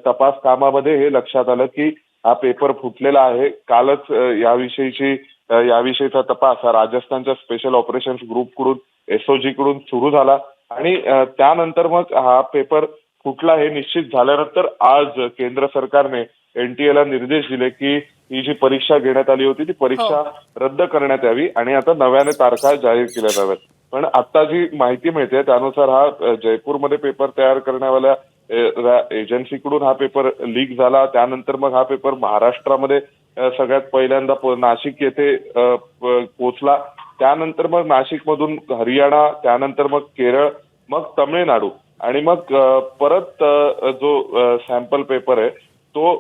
तपास कामामध्ये हे लक्षात आलं की हा पेपर फुटलेला आहे. कालच याविषयीचा तपास हा राजस्थानच्या स्पेशल ऑपरेशन्स ग्रुपकडून एसओजी कडून सुरू झाला आणि त्यानंतर मग हा पेपर फुटला हे निश्चित झाल्यानंतर आज केंद्र सरकारने एनटीएला निर्देश दिले की ही जी परीक्षा घेण्यात आली होती ती परीक्षा रद्द करण्यात यावी आणि आता नव्याने तारखा जाहीर केल्या जाव्यात. पण आता जी माहिती मिळते त्यानुसार हा जयपूरमध्ये पेपर तयार करण्यावाल्या एजन्सीकडून हा पेपर लीक झाला. त्यानंतर मग हा पेपर महाराष्ट्रामध्ये सगळ्यात पहिल्यांदा नाशिक येथे पोहोचला. त्यानंतर मग नाशिकमधून हरियाणा, त्यानंतर मग केरळ, मग तमिळनाडू आणि मग परत जो सॅम्पल पेपर आहे तो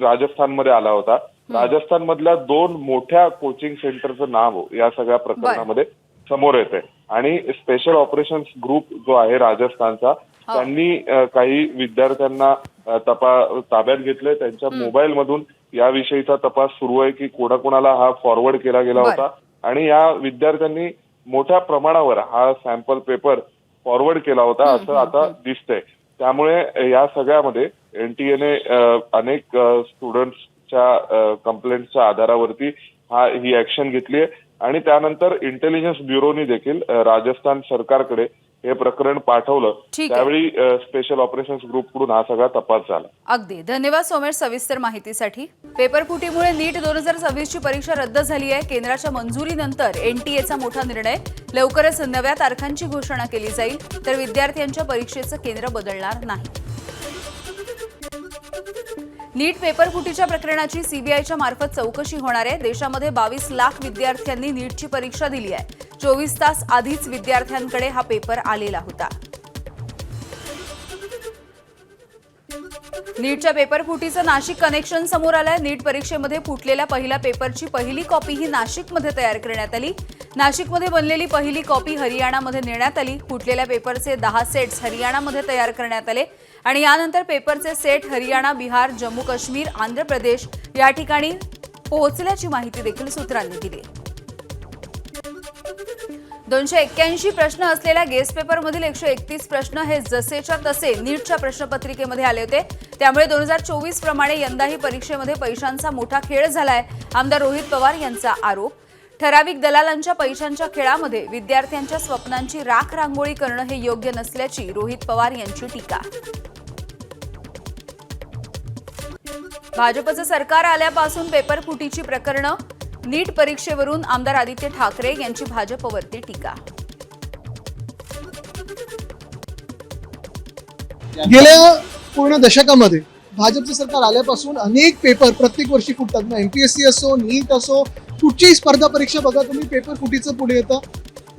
राजस्थानमध्ये आला होता. राजस्थान मधल्या 2 मोठ्या कोचिंग सेंटरचं नाव या सगळ्या प्रकरणामध्ये समोर येते आणि स्पेशल ऑपरेशन्स ग्रुप जो आहे राजस्थानचा त्यांनी काही विद्यार्थ्यांना ताब्यात घेतले. त्यांच्या मोबाईल मधून याविषयीचा तपास सुरू आहे की कोणाकोणाला हा फॉरवर्ड केला गेला होता आणि या विद्यार्थ्यांनी मोठ्या प्रमाणावर हा सॅम्पल पेपर फॉरवर्ड केला होता असं आता दिसतंय. त्यामुळे या सगळ्यामध्ये एनटीएने अनेक स्टुडंट्सच्या कंप्लेंटच्या आधारावरती ही ऍक्शन घेतली आहे आणि त्यानंतर इंटेलिजन्स ब्युरोनी देखील राजस्थान सरकारकडे हे प्रकरण पाठवलं. त्यावेळी स्पेशल ऑपरेशन्स ग्रुपकडून हा सगळा तपास झाला. अगदी धन्यवाद सोमेश सविस्तर माहितीसाठी. पेपर फुटीमुळे नीट 2026 ची परीक्षा रद्द झाली आहे. केंद्राच्या मंजुरीनंतर एनटीएचा मोठा निर्णय. लवकरच नव्या तारखांची घोषणा केली जाईल तर विद्यार्थ्यांच्या परीक्षेचं केंद्र बदलणार नाही. नीट पेपर फुटीच्या प्रकरणाची सीबीआयच्या मार्फत चौकशी होणार आहे. देशामध्ये 22 लाख विद्यार्थ्यांनी नीटची परीक्षा दिली आहे. 24 तास आधीच विद्यार्थ्यांकडे हा पेपर आलेला होता. नीटच्या पेपर फुटीचं नाशिक कनेक्शन समोर आलंय. नीट परीक्षेमध्ये फुटलेल्या पहिल्या पेपरची पहिली कॉपी ही नाशिकमध्ये तयार करण्यात आली. नाशिकमध्ये बनलेली पहिली कॉपी हरियाणामध्ये नेण्यात आली. फुटलेल्या पेपरचे 10 सेट्स हरियाणामध्ये तयार करण्यात आले आणि यानंतर पेपरचे सेट हरियाणा, बिहार, जम्मू काश्मीर, आंध्र प्रदेश या ठिकाणी पोहोचल्याची माहिती देखील सूत्रांनी दिली. 281 प्रश्न असलेल्या गेस्ट पेपरमधील 131 प्रश्न हे जसेच्या तसे नीटच्या प्रश्नपत्रिकेमध्ये आले होते. त्यामुळे 2024 प्रमाणे यंदाही परीक्षेमध्ये पैशांचा मोठा खेळ झालाय. आमदार रोहित पवार यांचा आरोप. ठराविक दलालांच्या पैशांच्या खेळामध्ये विद्यार्थ्यांच्या स्वप्नांची राख रांगोळी करणं हे योग्य नसल्याची रोहित पवार यांची टीका. भाजपचं सरकार आल्यापासून पेपर फुटीची प्रकरणं. नीट परीक्षेवरून आमदार आदित्य ठाकरे यांची भाजपवरती टीका. गेल्या पूर्ण दशकामध्ये भाजपचं सरकार आल्यापासून अनेक पेपर प्रत्येक वर्षी फुटतात. ना एमपीएससी असो, नीट असो, कुठचीही स्पर्धा परीक्षा बघा तुम्ही, पेपर फुटीचं पुढे येतं.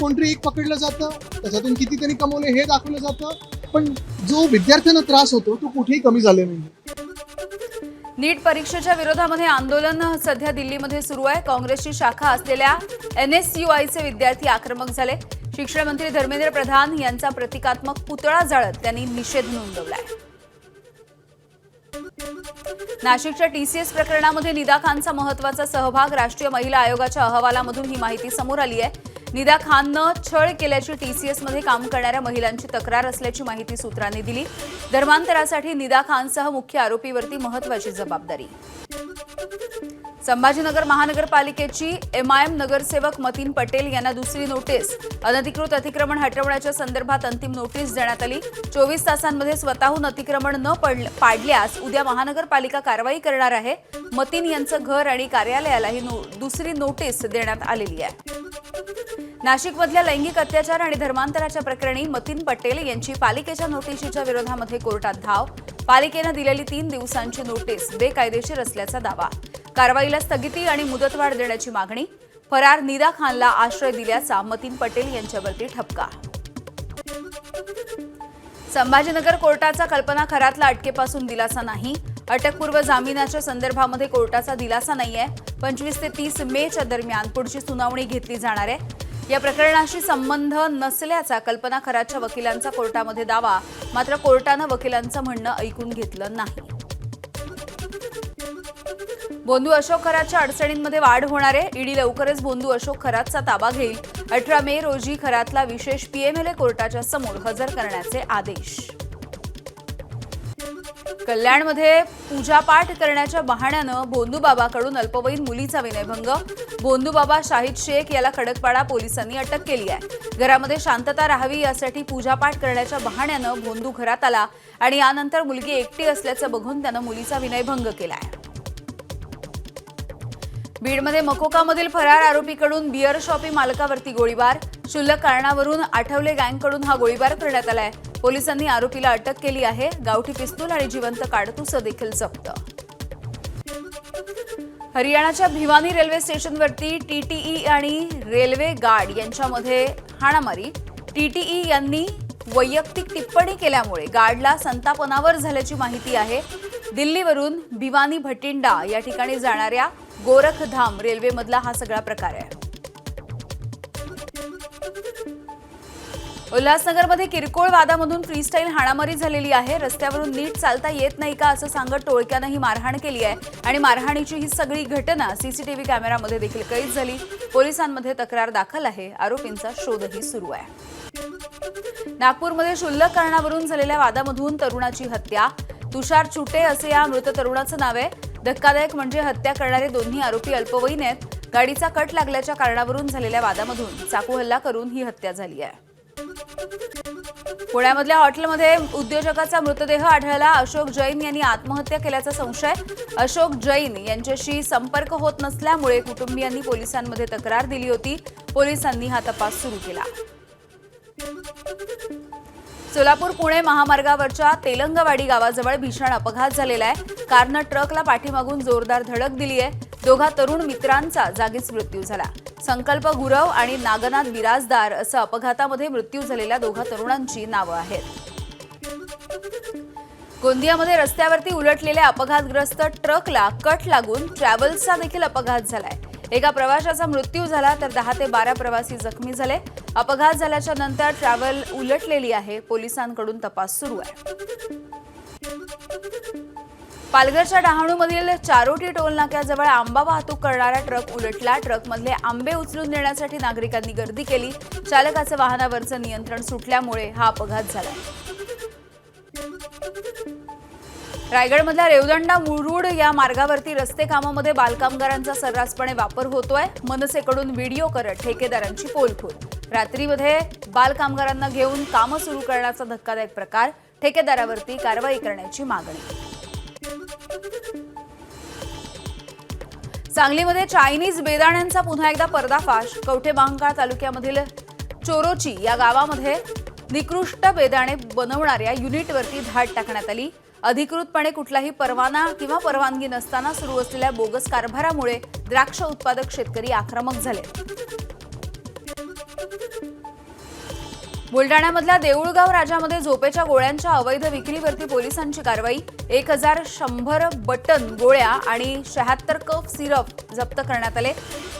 कोणतरी एक पकडलं जातं, त्याच्यातून किती त्यांनी कमवले हे दाखवलं जातं, पण जो विद्यार्थ्यांना त्रास होतो तो कुठेही कमी झाले नाही. नीट परीक्षेच्या विरोधामध्ये आंदोलन सध्या दिल्लीमध्ये सुरू आहे. काँग्रेसची शाखा असलेल्या एनएसयूआयचे विद्यार्थी आक्रमक झाले. शिक्षण मंत्री धर्मेंद्र प्रधान यांचा प्रतिकात्मक पुतळा जाळत त्यांनी निषेध नोंदवलाय. नाशिकच्या टीसीएस प्रकरणामध्ये निदा खानचा महत्त्वाचा सहभाग. राष्ट्रीय महिला आयोगाच्या अहवालामधून ही माहिती समोर आली आहे. निदा खाननं छळ केल्याची टीसीएसमध्ये काम करणाऱ्या महिलांची तक्रार असल्याची माहिती सूत्रांनी दिली. धर्मांतरासाठी निदा खानसह मुख्य आरोपीवरती महत्त्वाची जबाबदारी. संभाजीनगर महानगरपालिकेची एमआयएम नगरसेवक मतीन पटेल यांना दुसरी नोटीस. अनधिकृत अतिक्रमण हटवण्याच्या संदर्भात अंतिम नोटीस देण्यात आली. 24 तासांमध्ये स्वतःहून अतिक्रमण न पाडल्यास उद्या महानगरपालिका कारवाई करणार आहे. मतीन यांचं घर आणि कार्यालयालाही दुसरी नोटीस देण्यात आलेली आहे. नाशिकमधल्या लैंगिक अत्याचार आणि धर्मांतराच्या प्रकरणी मतीन पटेल यांची पालिकेच्या नोटीशीच्या विरोधामध्ये कोर्टात धाव. पालिकेनं दिलेली 3 दिवसांची नोटीस बेकायदेशीर असल्याचा दावा. कारवाईला स्थगिती आणि मुदतवाढ देण्याची मागणी. फरार निदा खानला आश्रय दिल्याचा मतीन पटेल यांच्यावरती ठपका. संभाजीनगर कोर्टाचा कल्पना खरातला अटकेपासून दिलासा नाही. अटकपूर्व जामिनाच्या संदर्भामध्ये कोर्टाचा दिलासा नाहीये. 25 ते 30 मेच्या दरम्यान पुढची सुनावणी घेतली जाणार आहे. या प्रकरणाशी संबंध नसल्याचा कल्पना खरातच्या वकिलांचा कोर्टामध्ये दावा. मात्र कोर्टानं वकिलांचं म्हणणं ऐकून घेतलं नाही. बोंधू अशोक खरातच्या अडचणींमध्ये वाढ होणार आहे. ईडी लवकरच बोंधू अशोक खरातचा ताबा घेईल. 18 मे रोजी खरातला विशेष पीएमएलए कोर्टाच्या समोर हजर करण्याचे आदेश. कल्याणमध्ये पूजापाठ करण्याच्या बहाण्यानं भोंदूबाबाकडून अल्पवयीन मुलीचा विनयभंग. भोंदूबाबा शाहिद शेख याला खडकपाडा पोलिसांनी अटक केली आहे. घरामध्ये शांतता राहावी यासाठी पूजापाठ करण्याच्या बहाण्यानं भोंदू घरात आला आणि यानंतर मुलगी एकटी असल्याचं बघून त्यानं मुलीचा विनयभंग केलाय. बीडमध्ये मकोकामधील फरार आरोपीकडून बिअर शॉपी मालकावरती गोळीबार. क्षुल्लक कारणावरून आठवले गँगकडून हा गोळीबार करण्यात आलाय. पोलिसांनी आरोपीला अटक केली आहे. गावठी पिस्तूल आणि जिवंत काडतूस देखील जप्त. हरियाणाच्या भिवानी रेल्वे स्टेशनवरती टीटीई आणि रेल्वे गार्ड यांच्यामध्ये हाणामारी. टीटीई यांनी वैयक्तिक टिप्पणी केल्यामुळे गार्डला संतापनावर झाल्याची माहिती आहे. दिल्लीवरून भिवानी भटिंडा या ठिकाणी जाणाऱ्या गोरखधाम रेल्वेमधला हा सगळा प्रकार आहे. उल्हासनगरमध्ये किरकोळ वादामधून फ्रीस्टाईल हाणामारी झालेली आहे. रस्त्यावरून नीट चालता येत नाही का असं सांगत टोळक्यानं ही मारहाण केली आहे आणि मारहाणीची ही सगळी घटना सीसीटीव्ही कॅमेऱ्यामध्ये देखील कैद झाली. पोलिसांमध्ये तक्रार दाखल आहे. आरोपींचा शोधही सुरू आहे. नागपूरमध्ये क्षुल्लक कारणावरून झालेल्या वादामधून तरुणाची हत्या. तुषार चुटे असे या मृत तरुणाचं नाव आहे. धक्कादायक म्हणजे हत्या करणारे दोन्ही आरोपी अल्पवयीन आहेत. गाडीचा कट लागल्याच्या कारणावरून झालेल्या वादामधून चाकू हल्ला करून ही हत्या झाली आहे. पुण्यामधल्या हॉटेलमध्ये उद्योजकाचा मृतदेह आढळला. अशोक जैन यांनी आत्महत्या केल्याचा संशय. अशोक जैन यांच्याशी संपर्क होत नसल्यामुळे कुटुंबियांनी पोलिसांमध्ये तक्रार दिली होती. पोलिसांनी हा तपास सुरू केला. सोलापूर पुणे महामार्गावरच्या तेलंगवाडी गावाजवळ भीषण अपघात झालेला आहे. कारनं ट्रकला पाठीमागून जोरदार धडक दिली आहे. दोघा तरुण मित्रांचा जागीच मृत्यू झाला. संकल्प गुरव आणि नागनाथ बिराजदार असं अपघातामध्ये मृत्यू झालेल्या दोघा तरुणांची नावं आहेत. गोंदियामध्ये रस्त्यावरती उलटलेल्या अपघातग्रस्त ट्रकला कट लागून ट्रॅव्हल्सचा देखील अपघात झालाय. एका प्रवाशाचा मृत्यू झाला तर 10 ते 12 प्रवासी जखमी झाले. अपघात झाल्याच्या नंतर ट्रॅव्हल उलटलेली आहे. पोलिसांकडून तपास सुरू आहे. पालघरच्या डहाणूमधील चारोटी टोल नाक्याजवळ आंबा वाहतूक करणारा ट्रक उलटला. ट्रकमधले आंबे उचलून देण्यासाठी नागरिकांनी गर्दी केली. चालकाचं वाहनावरचं नियंत्रण सुटल्यामुळे हा अपघात झाला. रायगडमधल्या रेवदंडा मुरुड या मार्गावरती रस्ते कामामध्ये बालकामगारांचा सर्रासपणे वापर होतोय. मनसेकडून व्हिडिओ करत ठेकेदारांची पोलखोल. रात्रीमध्ये बालकामगारांना घेऊन कामं सुरू करण्याचा धक्कादायक प्रकार. ठेकेदारावरती कारवाई करण्याची मागणी. सांगलीमध्ये चायनीज बेदाण्यांचा पुन्हा एकदा पर्दाफाश. कवठेमहांकाळ तालुक्यामधील चोरोची या गावामध्ये निकृष्ट बेदाणे बनवणाऱ्या युनिटवरती धाड टाकण्यात आली. अधिकृतपणे कुठलाही परवाना किंवा परवानगी नसताना सुरू असलेल्या बोगस कारभारामुळे द्राक्ष उत्पादक शेतकरी आक्रमक झाले. बुलडाण्यामधल्या देऊळगाव राजामध्ये झोपेच्या गोळ्यांच्या अवैध विक्रीवरती पोलिसांची कारवाई. 1100 बटन गोळ्या आणि 76 कफ सिरप जप्त करण्यात आले.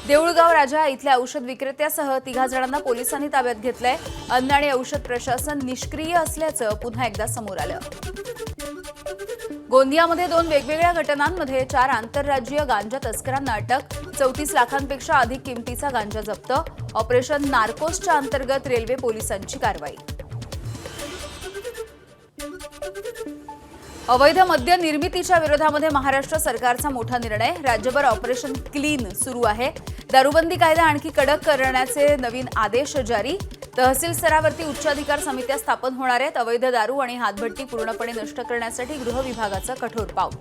देऊळगाव राजा इथल्या औषध विक्रेत्यासह 3 जणांना पोलिसांनी ताब्यात घेतलंय. अन्न आणि औषध प्रशासन निष्क्रिय असल्याचं पुन्हा एकदा समोर आलं. गोंदियामध्ये 2 वेगवेगळ्या घटनांमध्ये 4 आंतरराज्यीय गांजा तस्करांना अटक. 34 लाखांपेक्षा अधिक किमतीचा गांजा जप्त. ऑपरेशन नार्कोसच्या अंतर्गत रेल्वे पोलिसांची कारवाई. अवैध मद्य निर्मितीच्या विरोधामध्ये महाराष्ट्र सरकारचा मोठा निर्णय. राज्यभर ऑपरेशन क्लीन सुरू आहे. दारूबंदी कायदा आणखी कडक करण्याचे नवीन आदेश जारी. तहसील स्तरावरती उच्चाधिकार समित्या स्थापन होणार आहेत. अवैध दारू आणि हातभट्टी पूर्णपणे नष्ट करण्यासाठी गृह विभागाचं कठोर पाऊल.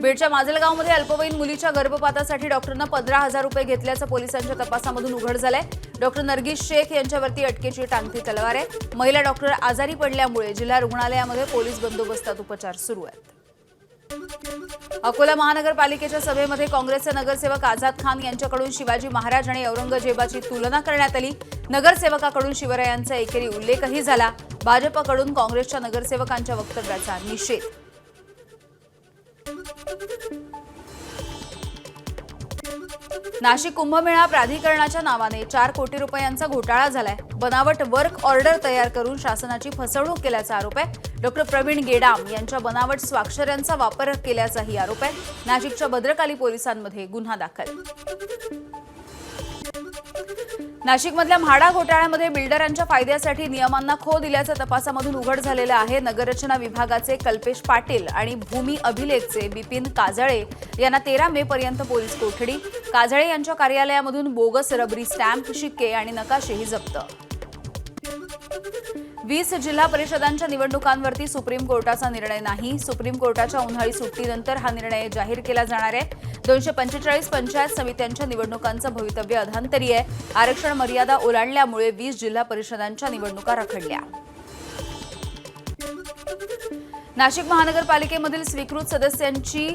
बीडच्या माजलगावमध्ये अल्पवयीन मुलीच्या गर्भपातासाठी डॉक्टरनं 15,000 रुपये घेतल्याचं पोलिसांच्या तपासामधून उघड झालंय. डॉक्टर नरगिस शेख यांच्यावरती अटकेची टांगती तलवार आहे. महिला डॉक्टर आजारी पडल्यामुळे जिल्हा रुग्णालयामध्ये पोलीस बंदोबस्तात उपचार सुरू आहेत. अकोला महानगरपालिकेच्या सभेमध्ये काँग्रेसचे नगरसेवक आझाद खान यांच्याकडून शिवाजी महाराज आणि औरंगजेबाची तुलना करण्यात आली. नगरसेवकाकडून शिवरायांचा एकेरी उल्लेखही झाला. भाजपकडून काँग्रेसच्या नगरसेवकांच्या वक्तव्याचा निषेध. नाशिक कुंभमेळा प्राधिकरणाच्या नावाने 4 कोटी रुपयांचा घोटाळा झालाय. बनावट वर्क ऑर्डर तयार करून शासनाची फसवणूक केल्याचा आरोप आहे. डॉक्टर प्रवीण गेडाम यांच्या बनावट स्वाक्षऱ्यांचा वापर केल्याचाही आरोप आहे. नाशिकच्या भद्रकाली पोलिसांमध्ये गुन्हा दाखल. नाशिकमधल्या म्हाडा घोटाळ्यामध्ये बिल्डरांच्या फायद्यासाठी नियमांना खो दिल्याचं तपासामधून उघड झालेलं आहे. नगररचना विभागाचे कल्पेश पाटील आणि भूमी अभिलेखचे बिपिन काजळे यांना 13 मे पर्यंत पोलीस कोठडी. काजळे यांच्या कार्यालयामधून बोगस रबरी स्टॅम्प, शिक्के आणि नकाशेही जप्त. 20 जिल्हा परिषदांच्या निवडणुकांवरती सुप्रीम कोर्टाचा निर्णय नाही. सुप्रीम कोर्टाच्या उन्हाळी सुट्टीनंतर हा निर्णय जाहीर केला जाणार आहे. 245 पंचायत समित्यांच्या निवडणुकांचं भवितव्य अधांतरी आहे. आरक्षण मर्यादा ओलांडल्यामुळे 20 जिल्हा परिषदांच्या निवडणुका रखडल्या. नाशिक महानगरपालिकेमधील स्वीकृत सदस्यांची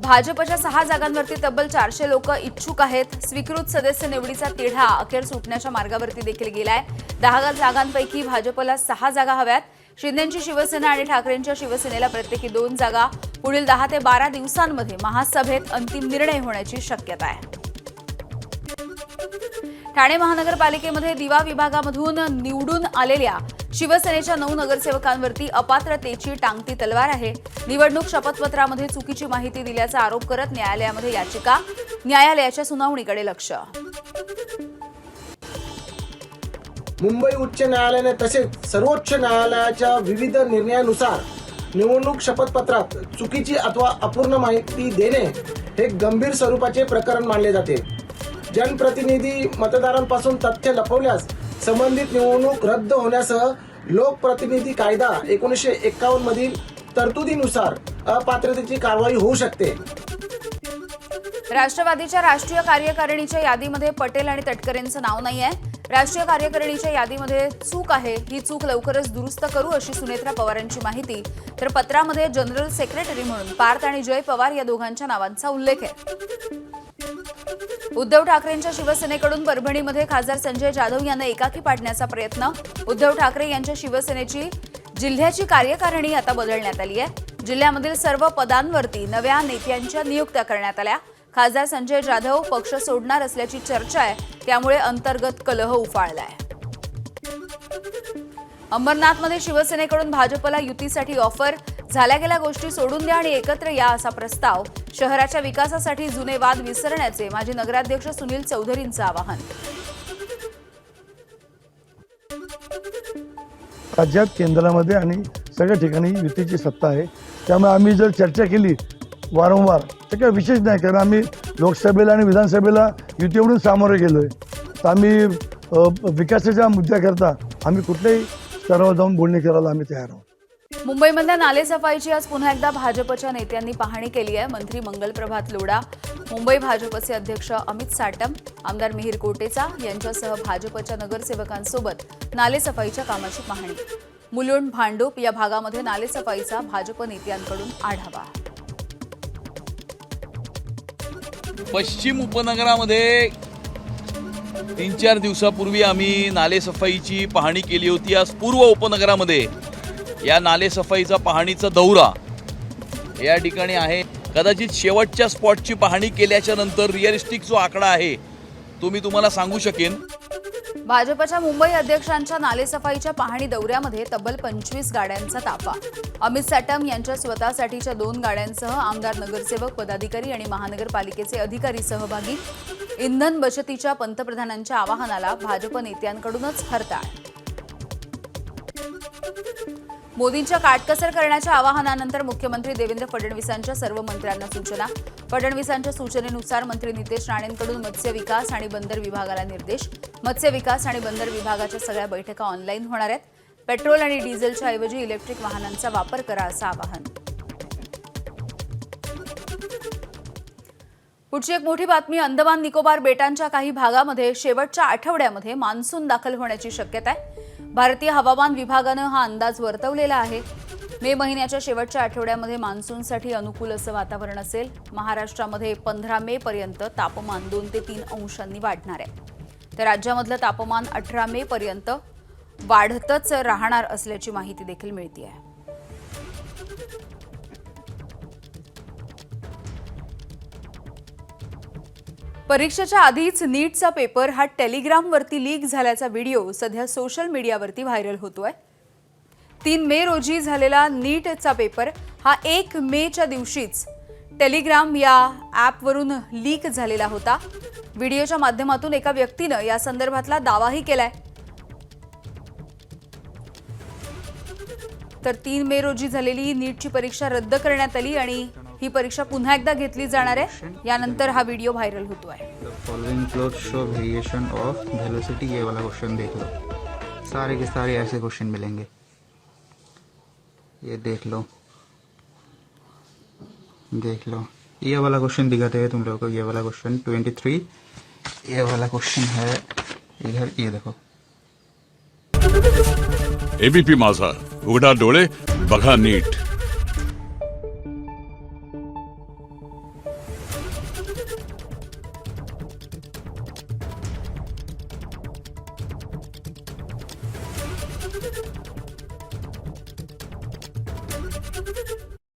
भाजपच्या 6 जागांवरती तब्बल 400 लोक इच्छुक आहेत. स्वीकृत सदस्य निवडीचा तिढा अखेर सुटण्याच्या मार्गावरती देखील गेलाय. 10 जागांपैकी भाजपला 6 जागा हव्यात. शिंदेंची शिवसेना आणि ठाकरेंच्या शिवसेनेला प्रत्येकी 2 जागा. पुढील 10 ते 12 दिवसांमध्ये महासभेत अंतिम निर्णय होण्याची शक्यता आहे. ठाणे महानगरपालिकेमध्ये दिवा विभागामधून निवडून आलेल्या शिवसेनेच्या 9 नगरसेवकांवरती अपात्रतेची टांगती तलवार आहे. निवडणूक शपथपत्रामध्ये चुकीची माहिती दिल्याचा आरोप करत न्यायालयामध्ये याचिका. न्यायालयाच्या सुनावणीकडे लक्ष. मुंबई उच्च न्यायालयाने तसेच सर्वोच्च न्यायालयाच्या विविध निर्णयानुसार निवडणूक शपथपत्रात चुकीची अथवा अपूर्ण माहिती देणे हे गंभीर स्वरूपाचे प्रकरण मानले जाते. जनप्रतिनिधी मतदारांपासून तथ्य लपवल्यास संबंधित निवडणूक रद्द होण्यासह लोकप्रतिनिधी कायदा 1951 मधील तरतुदीनुसार अपात्रतेची कारवाई होऊ शकते. राष्ट्रवादीच्या राष्ट्रीय कार्यकारिणीच्या यादीमध्ये पटेल आणि तटकरेंचं नाव नाही आहे. राष्ट्रीय कार्यकारिणीच्या यादीमध्ये चूक आहे. ही चूक लवकरच दुरुस्त करू अशी सुनेत्रा पवारांची माहिती. तर पत्रामध्ये जनरल सेक्रेटरी म्हणून पार्थ आणि जय पवार या दोघांच्या नावांचा उल्लेख आहे. उद्धव ठाकरेंच्या शिवसेनेकडून परभणीमध्ये खासदार संजय जाधव यांना एकाकी पाडण्याचा प्रयत्न. उद्धव ठाकरे यांच्या शिवसेनेची जिल्ह्याची कार्यकारिणी आता बदलण्यात आली आहे. जिल्ह्यामधील सर्व पदांवरती नव्या नेत्यांच्या नियुक्त्या करण्यात आल्या. खासदार संजय जाधव पक्ष सोडणार असल्याची चर्चा आहे. त्यामुळे अंतर्गत कलह उफाळलाय. अंबरनाथमध्ये शिवसेनेकडून भाजपला युतीसाठी ऑफर. झाल्या गेल्या गोष्टी सोडून द्या आणि एकत्र या असा प्रस्ताव. शहराच्या विकासासाठी जुने वाद विसरण्याचे माजी नगराध्यक्ष सुनील चौधरींचं आवाहन. राज्यात केंद्रामध्ये आणि सगळ्या ठिकाणी युतीची सत्ता आहे. त्यामुळे आम्ही जर चर्चा केली वारंवार तर काही विशेष नाही, कारण आम्ही लोकसभेला आणि विधानसभेला युतीवरून सामोरे गेलोय. तर आम्ही विकासाच्या मुद्द्याकरता आम्ही कुठल्याही स्तरावर जाऊन बोलणी करायला आम्ही तयार आहोत. मुंबईमधल्या नालेसफाईची आज पुन्हा एकदा भाजपच्या नेत्यांनी पाहणी केली आहे. मंत्री मंगलप्रभात लोढा, मुंबई भाजपचे अध्यक्ष अमित साटम, आमदार मिहिर कोटेचा यांच्यासह भाजपच्या नगरसेवकांसोबत नालेसफाईच्या कामाची पाहणी. मुलुंड, भांडूप या भागामध्ये नालेसफाईचा भाजप नेत्यांकडून आढावा. पश्चिम उपनगरामध्ये 3-4 दिवसापूर्वी आम्ही नालेसफाईची पाहणी केली होती. आज पूर्व उपनगरामध्ये या नालेसफाईचा पाहणीचा दौरा या ठिकाणी आहे. कदाचित शेवटच्या स्पॉटची पाहणी केल्याच्या नंतर रिअलिस्टिक जो आकडा आहे तो मी तुम्हाला सांगू शकेन. भाजपच्या मुंबई अध्यक्षांच्या नालेसफाईच्या पाहणी दौऱ्यामध्ये तब्बल 25 गाड्यांचा ताफा. अमित साटम यांच्या स्वतःसाठीच्या 2 गाड्यांसह आमदार, नगरसेवक, पदाधिकारी आणि महानगरपालिकेचे अधिकारी सहभागी. इंधन बचतीच्या पंतप्रधानांच्या आवाहनाला भाजप नेत्यांकडूनच हरताळ. मोदींच्या काटकसर करण्याच्या आवाहनानंतर मुख्यमंत्री देवेंद्र फडणवीसांच्या सर्व मंत्र्यांना सूचना. फडणवीसांच्या सूचनेनुसार मंत्री नितेश राणेंकडून मत्स्य विकास आणि बंदर विभागाला निर्देश. मत्स्य विकास आणि बंदर विभागाच्या सगळ्या बैठका ऑनलाईन होणार आहेत. पेट्रोल आणि डिझेलच्या ऐवजी इलेक्ट्रिक वाहनांचा वापर करा असं आवाहन. पुढची एक मोठी बातमी. अंदमान निकोबार बेटांच्या काही भागामध्ये शेवटच्या आठवड्यामध्ये मान्सून दाखल होण्याची शक्यता आहे. भारतीय हवामान विभागानं हा अंदाज वर्तवलेला आहे. मे महिन्याच्या शेवटच्या आठवड्यामध्ये मान्सूनसाठी अनुकूल असं वातावरण असेल. महाराष्ट्रामध्ये 15 मे पर्यंत तापमान 2 ते 3 अंशांनी वाढणार आहे. तर राज्यामधलं तापमान 18 मे पर्यंत वाढतच राहणार असल्याची माहिती देखील मिळते आहे. परीक्षेच्या आधीच नीटचा पेपर हा टेलिग्रामवरती लीक झाल्याचा व्हिडिओ सध्या सोशल मीडियावरती व्हायरल होतोय. 3 मे रोजी झालेला नीटचा पेपर हा 1 मेच्या दिवशीच टेलिग्राम या ॲपवरून लीक झालेला होता. व्हिडिओच्या माध्यमातून एका व्यक्तीनं या संदर्भातला दावाही केलाय. तर 3 मे रोजी झालेली नीटची परीक्षा रद्द करण्यात आली आणि ही परीक्षा पुन्हा एकदा घेतली जाणार आहे. यानंतर हा व्हिडिओ व्हायरल होतो आहे. Following close show variation of velocity. ये वाला क्वेश्चन देख लो. सारे के सारे ऐसे क्वेश्चन मिलेंगे. ये देख लो, देख लो. ये वाला क्वेश्चन दिखाते हैं तुम लोगों को. ये वाला क्वेश्चन 23. ये वाला क्वेश्चन है इधर. ये देखो. एबीपी माझा, उघडा डोळे बघा नीट. आहे